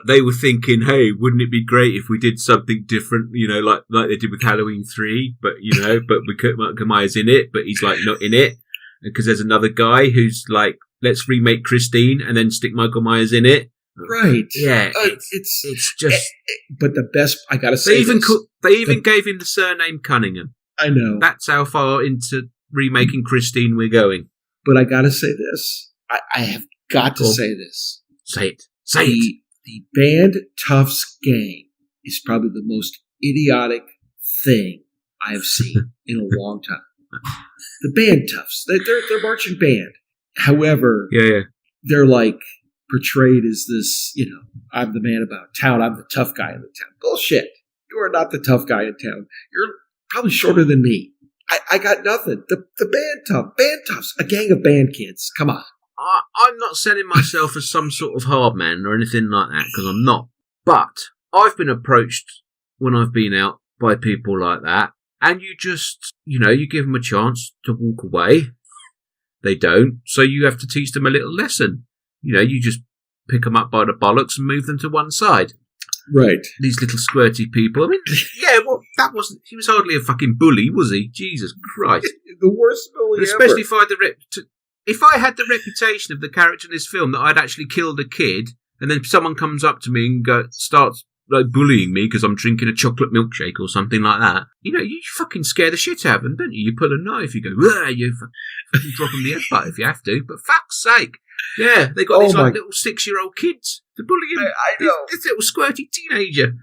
They were thinking, hey, wouldn't it be great if we did something different, like they did with Halloween 3, but we put Michael Myers in it, but he's like not in it. Because there's another guy who's like, let's remake Christine and then stick Michael Myers in it. Right. Yeah. It's just. But the best, I gotta say, they even gave him the surname Cunningham. I know. That's how far into remaking Christine we're going. But I gotta say this. I have got to say this. Say it. Say it. The Band Toughs gang is probably the most idiotic thing I have seen in a long time. The Band Toughs. They're marching band. However, they're like portrayed as this, I'm the man about town. I'm the tough guy in the town. Bullshit. You are not the tough guy in town. You're probably shorter than me. I got nothing. The Band Toughs. A gang of band kids. Come on. I'm not selling myself as some sort of hard man or anything like that, because I'm not. But I've been approached when I've been out by people like that, and you just, you give them a chance to walk away. They don't, so you have to teach them a little lesson. You just pick them up by the bollocks and move them to one side. Right. These little squirty people. I mean, yeah, well, he was hardly a fucking bully, was he? Jesus Christ. The worst bully especially ever. if I had the reputation of the character in this film that I'd actually killed a kid, and then someone comes up to me and starts bullying me because I'm drinking a chocolate milkshake or something like that, you fucking scare the shit out of them, don't you? You pull a knife, you go, you fucking drop them the headbutt if you have to, but fuck's sake. Yeah, they got these little 6-year-old kids to bully him. I know. This little squirty teenager.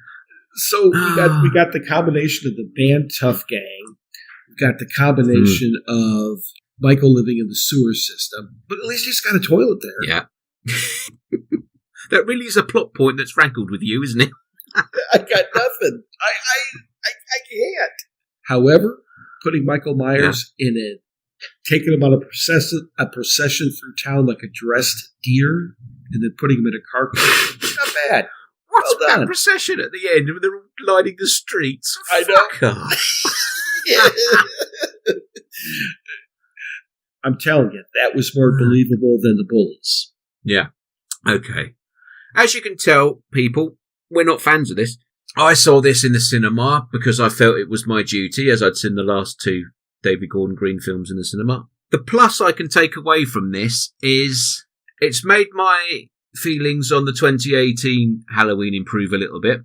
So we got the combination of the band Tough Gang. We got the combination of Michael living in the sewer system, but at least he's got a toilet there. Yeah. That really is a plot point that's rankled with you, isn't it? I got nothing. I can't. However, putting Michael Myers in it, taking him on a procession through town like a dressed deer, and then putting him in a car, not bad. What's that procession at the end when they're all lining the streets? I know. I'm telling you, that was more believable than the bullies. Yeah. Okay. As you can tell, people, we're not fans of this. I saw this in the cinema because I felt it was my duty, as I'd seen the last 2 David Gordon Green films in the cinema. The plus I can take away from this is it's made my feelings on the 2018 Halloween improve a little bit.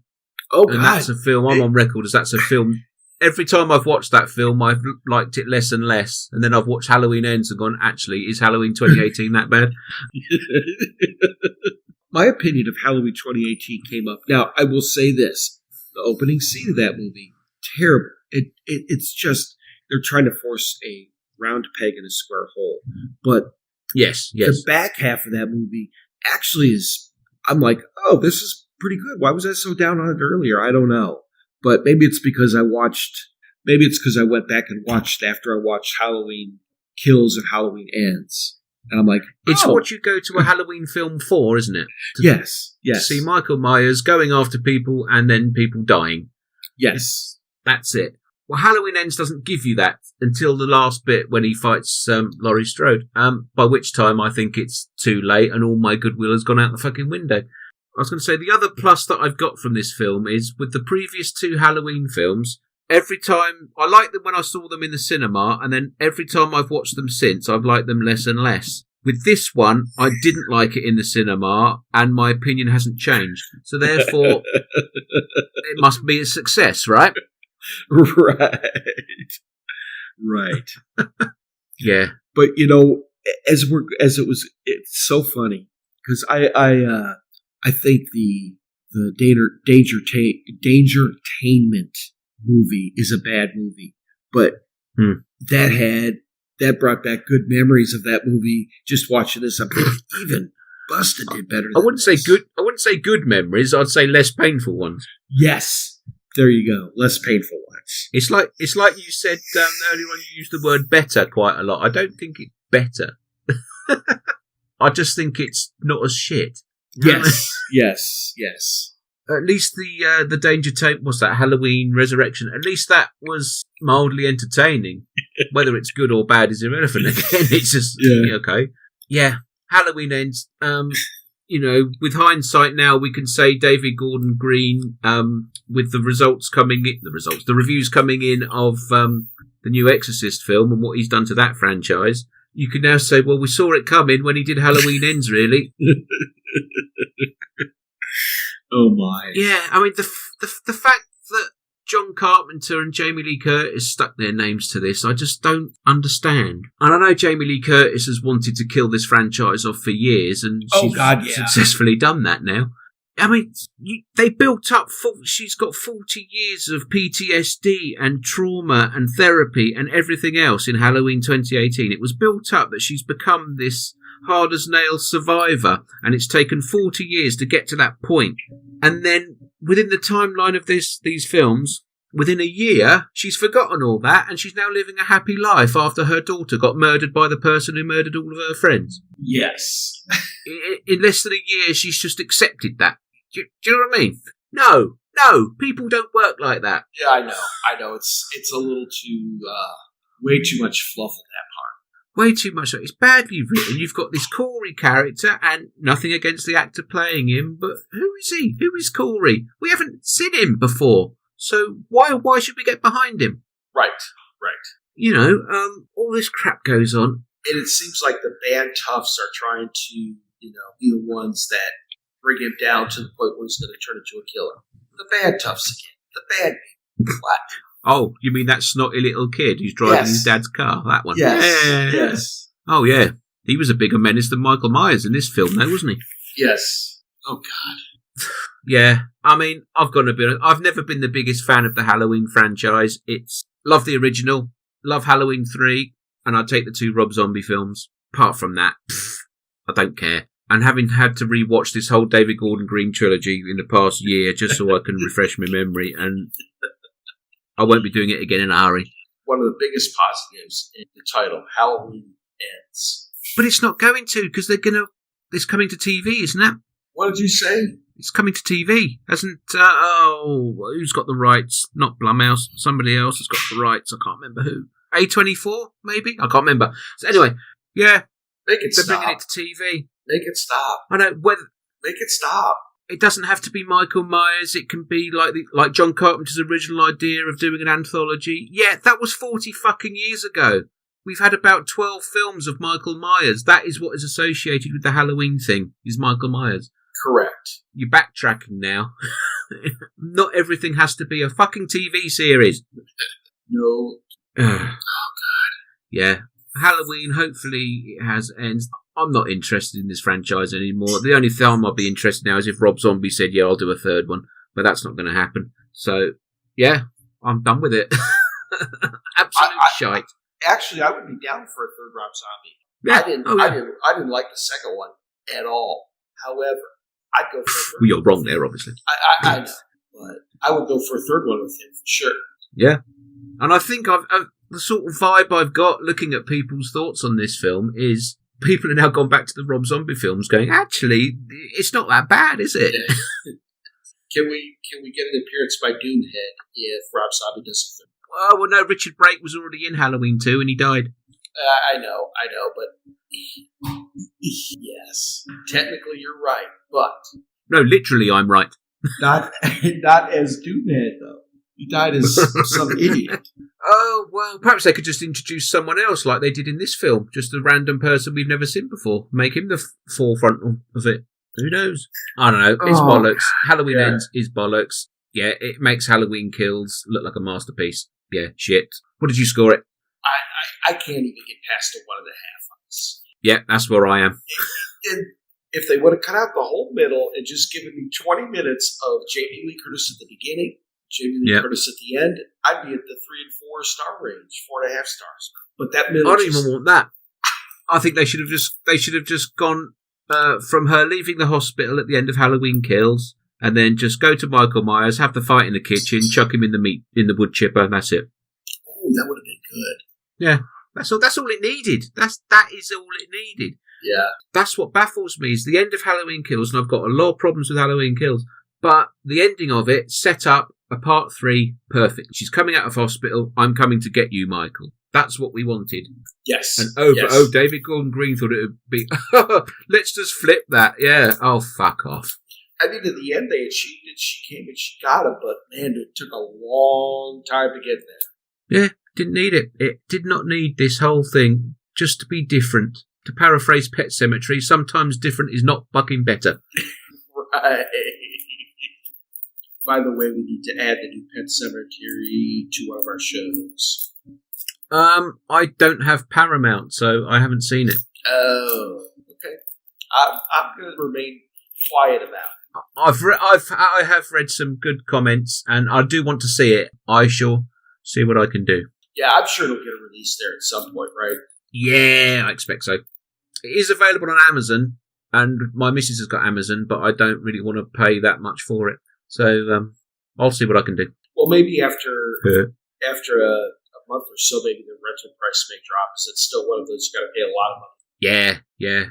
Oh, and that's a film, I'm on record as that's a film. Every time I've watched that film, I've liked it less and less. And then I've watched Halloween Ends and gone, actually, is Halloween 2018 that bad? My opinion of Halloween 2018 came up. Now, I will say this. The opening scene of that movie, terrible. It's just, they're trying to force a round peg in a square hole. But yes, the back half of that movie actually is, I'm like, oh, this is pretty good. Why was I so down on it earlier? I don't know. But maybe it's because I went back and watched after I watched Halloween Kills and Halloween Ends. And I'm like, it's what you go to a Halloween film for, isn't it? Yes. To see Michael Myers going after people and then people dying. Yes. That's it. Well, Halloween Ends doesn't give you that until the last bit when he fights Laurie Strode. By which time I think it's too late and all my goodwill has gone out the fucking window. I was going to say, the other plus that I've got from this film is with the previous 2 Halloween films, every time, I liked them when I saw them in the cinema, and then every time I've watched them since, I've liked them less and less. With this one, I didn't like it in the cinema, and my opinion hasn't changed. So therefore, it must be a success, right? Right. Yeah. But, it's so funny, because I think the Dangertainment movie is a bad movie, but that brought back good memories of that movie. Just watching this, I'm even Busted did better. I wouldn't say good memories. I'd say less painful ones. Yes, there you go. Less painful ones. It's like you said earlier on. You used the word better quite a lot. I don't think it's better. I just think it's not as shit. Yes. At least the Danger Tape, what's that, Halloween Resurrection, at least that was mildly entertaining. Whether it's good or bad is irrelevant. Again, it's just, okay. Yeah, Halloween Ends. With hindsight now, we can say David Gordon Green, with the reviews coming in of the new Exorcist film and what he's done to that franchise, you can now say, well, we saw it coming when he did Halloween Ends, really. Oh my! Yeah, I mean the fact that John Carpenter and Jamie Lee Curtis stuck their names to this, I just don't understand. And I know Jamie Lee Curtis has wanted to kill this franchise off for years, and she's successfully done that now. I mean, they built up. She's got 40 years of PTSD and trauma and therapy and everything else in Halloween 2018. It was built up that she's become this hard as nails survivor, and it's taken 40 years to get to that point. And then within the timeline of these films, Within a year, she's forgotten all that, and she's now living a happy life after her daughter got murdered by the person who murdered all of her friends. Yes. In less than a year, she's just accepted that. Do you know what I mean? No, people don't work like that. Yeah, I know. It's a little too, way too much fluff in that part. Way too much. It's badly written. You've got this Corey character, and nothing against the actor playing him, but who is he? Who is Corey? We haven't seen him before, so why should we get behind him? Right. You know, all this crap goes on. And it seems like the bad toughs are trying to, be the ones that bring him down to the point where he's going to turn into a killer. The bad toughs again. The bad people. What? Oh, you mean that snotty little kid who's driving his dad's car? That one? Yes. Oh, yeah. He was a bigger menace than Michael Myers in this film, though, wasn't he? Yes. Oh, God. Yeah. I mean, I've got to be honest. I've never been the biggest fan of the Halloween franchise. Love the original, love Halloween 3, and I'd take the 2 Rob Zombie films. Apart from that, I don't care. And having had to rewatch this whole David Gordon Green trilogy in the past year just so I can refresh my memory, and I won't be doing it again in a hurry. One of the biggest positives in the title, Halloween Ends. But it's not going to, because it's coming to TV, isn't it? What did you say? It's coming to TV. Who's got the rights? Not Blumhouse. Somebody else has got the rights. I can't remember who. A24, maybe? I can't remember. So anyway, yeah. Make it They're stop. bringing it to TV. Make it stop. I know. Make it stop. It doesn't have to be Michael Myers. It can be like John Carpenter's original idea of doing an anthology. Yeah, that was 40 fucking years ago. We've had about 12 films of Michael Myers. That is what is associated with the Halloween thing, is Michael Myers. Correct. You're backtracking now. Not everything has to be a fucking TV series. No. Oh, God. Yeah. Halloween, hopefully it has ends. I'm not interested in this franchise anymore. The only time I'll be interested now is if Rob Zombie said, yeah, I'll do a third one. But that's not going to happen. So, yeah, I'm done with it. Absolute shite. Actually, I would be down for a third Rob Zombie. Yeah. I didn't like the second one at all. However, I'd go for a third Well, you're wrong there, obviously. I know. But I would go for a third one with him, for sure. Yeah. And I think the sort of vibe I've got looking at people's thoughts on this film is people have now gone back to the Rob Zombie films going, actually, it's not that bad, is it? Yeah. Can we get an appearance by Doomhead if Rob Zombie does something? Well, no, Richard Brake was already in Halloween 2 and he died. I know, but yes, technically you're right, but no, literally I'm right. Not as Doomhead though. He died as some idiot. Oh, well, perhaps they could just introduce someone else like they did in this film. Just a random person we've never seen before. Make him the forefront of it. Who knows? I don't know. It's bollocks. Halloween Ends is bollocks. Yeah, it makes Halloween Kills look like a masterpiece. Yeah, shit. What did you score it? I can't even get past a 1.5 on this. Yeah, that's where I am. And if they would have cut out the whole middle and just given me 20 minutes of Jamie Lee Curtis at the beginning, Jamie Lee Curtis at the end, I'd be at the 3 and 4 star range, 4.5 stars. But that middle, I don't even want that. I think they should have just gone from her leaving the hospital at the end of Halloween Kills, and then just go to Michael Myers, have the fight in the kitchen, chuck him in the wood chipper, and that's it. Oh, that would have been good. Yeah, that's all it needed. That is all it needed. Yeah, that's what baffles me is the end of Halloween Kills, and I've got a lot of problems with Halloween Kills, but the ending of it set up a part 3 perfect. She's coming out of hospital. I'm coming to get you, Michael. That's what we wanted. Yes. And David Gordon Green thought it would be, let's just flip that. Yeah. Oh, fuck off. I mean, at the end, they achieved it. She came and she got it, but man, it took a long time to get there. Yeah, didn't need it. It did not need this whole thing just to be different. To paraphrase Pet Sematary, sometimes different is not fucking better. Right. By the way, we need to add the new Pet Sematary to one of our shows. I don't have Paramount, so I haven't seen it. Oh, okay. I'm going to remain quiet about it. I have read some good comments, and I do want to see it. I shall see what I can do. Yeah, I'm sure it'll get a release there at some point, right? Yeah, I expect so. It is available on Amazon, and my missus has got Amazon, but I don't really want to pay that much for it. So I'll see what I can do. Well, maybe after a month or so, maybe the rental price may drop. Is it still one of those you got to pay a lot of money? Yeah.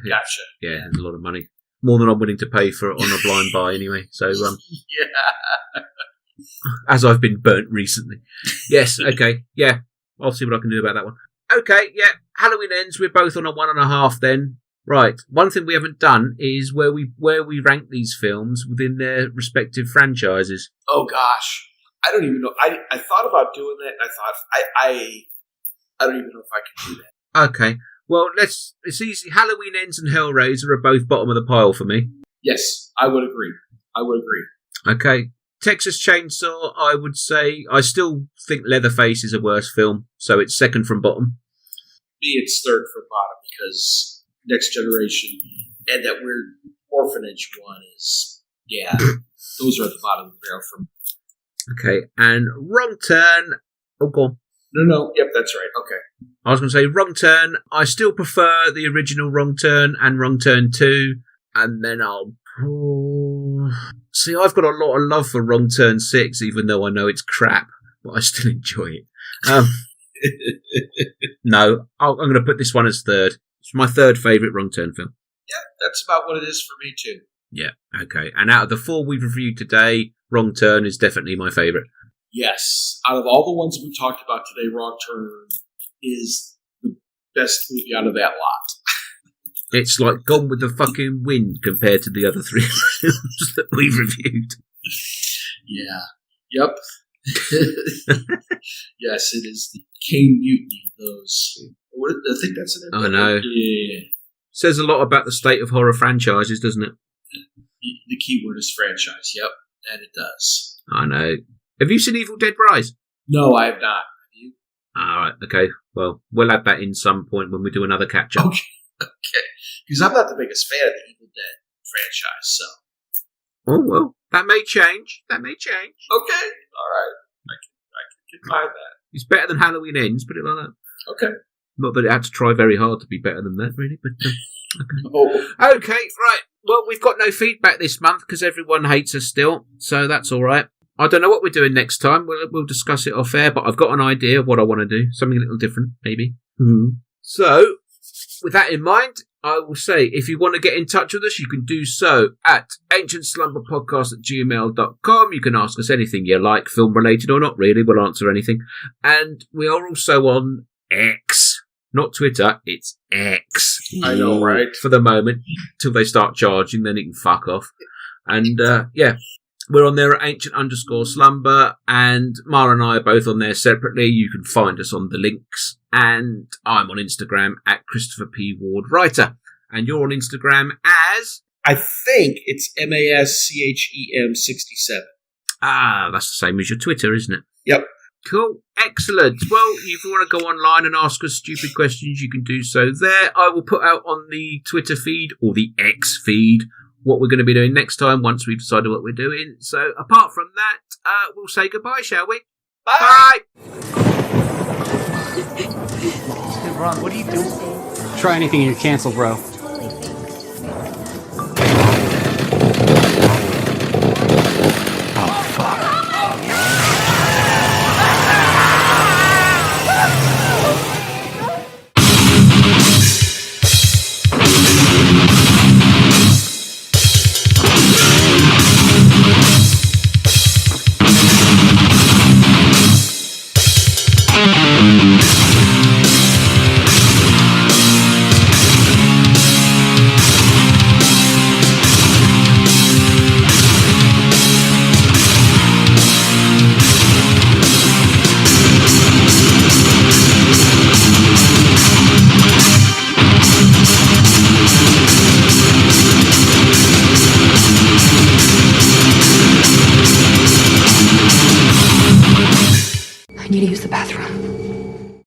Gotcha. Yeah, it's a lot of money. More than I'm willing to pay for it on a blind buy anyway. So, Yeah. as I've been burnt recently. Yes, okay. Yeah, I'll see what I can do about that one. Okay, yeah. Halloween Ends. We're both on a 1.5 then. Right. One thing we haven't done is where we rank these films within their respective franchises. Oh gosh, I don't even know. I thought about doing that, and I thought I don't even know if I can do that. Okay. Well, it's easy. Halloween Ends and Hellraiser are both bottom of the pile for me. Yes, I would agree. Okay. Texas Chainsaw, I would say. I still think Leatherface is a worse film, so it's second from bottom. Me, it's third from bottom because Next Generation and that weird orphanage one is, yeah, those are at the bottom of the barrel for me. Okay, and Wrong Turn. Oh, go on. No. Yep, that's right. Okay. I was going to say Wrong Turn. I still prefer the original Wrong Turn and Wrong Turn 2. And then see, I've got a lot of love for Wrong Turn 6, even though I know it's crap, but I still enjoy it. No, I'm going to put this one as third. It's my third favourite Wrong Turn film. Yeah, that's about what it is for me too. Yeah, okay. And out of the 4 we've reviewed today, Wrong Turn is definitely my favourite. Yes. Out of all the ones we talked about today, Wrong Turn is the best movie out of that lot. It's like Gone with the fucking Wind compared to the other 3 films that we've reviewed. Yeah. Yep. Yes, it is the Kane Mutiny of those. I think that's an I know. Yeah. Says a lot about the state of horror franchises, doesn't it? The key word is franchise. Yep, and it does. I know. Have you seen Evil Dead Rise? No, I have not. Have you? All right. Okay. Well, we'll add that in some point when we do another catch-up. Okay. Because I'm not the biggest fan of the Evil Dead franchise, so. Oh, well, that may change. Okay. All right. I can get by that. It's better than Halloween Ends, put it like that. Okay. Not that it had to try very hard to be better than that, really, but okay. Oh. Okay, right. Well, we've got no feedback this month because everyone hates us still, so that's all right. I don't know what we're doing next time. We'll discuss it off air, but I've got an idea of what I want to do. Something a little different, maybe. Mm-hmm. So, with that in mind, I will say, if you want to get in touch with us, you can do so at ancientslumberpodcast@gmail.com. You can ask us anything you like, film-related or not, really. We'll answer anything. And we are also on X. Not Twitter, it's X. I know, right? For the moment, till they start charging, then it can fuck off. And, yeah. We're on there at ancient_slumber, and Mara and I are both on there separately. You can find us on the links. And I'm on Instagram at Christopher P. Ward Writer. And you're on Instagram as? I think it's MASCHEM67. Ah, that's the same as your Twitter, isn't it? Yep. Cool. Excellent. Well, if you want to go online and ask us stupid questions, you can do so there. I will put out on the Twitter feed, or the X feed, what we're going to be doing next time once we've decided what we're doing. So apart from that, we'll say goodbye, shall we? Bye! Hey, Ron, what are you doing? Try anything and you're canceled, bro. I need to use the bathroom.